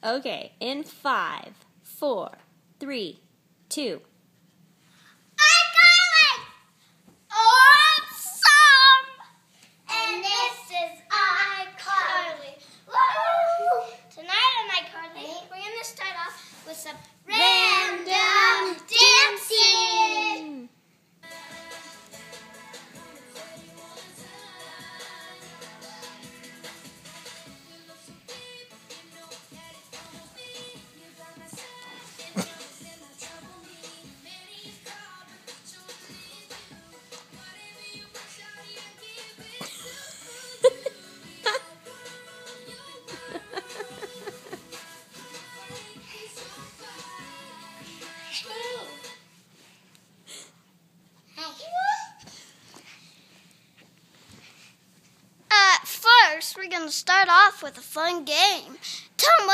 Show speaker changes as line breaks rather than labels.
Okay, in 5, 4, 3, 2.
Awesome! And this is iCarly. Woo! Tonight on iCarly, we're going to start off with some random dancing. First, we're going to start off with a fun game. Tell them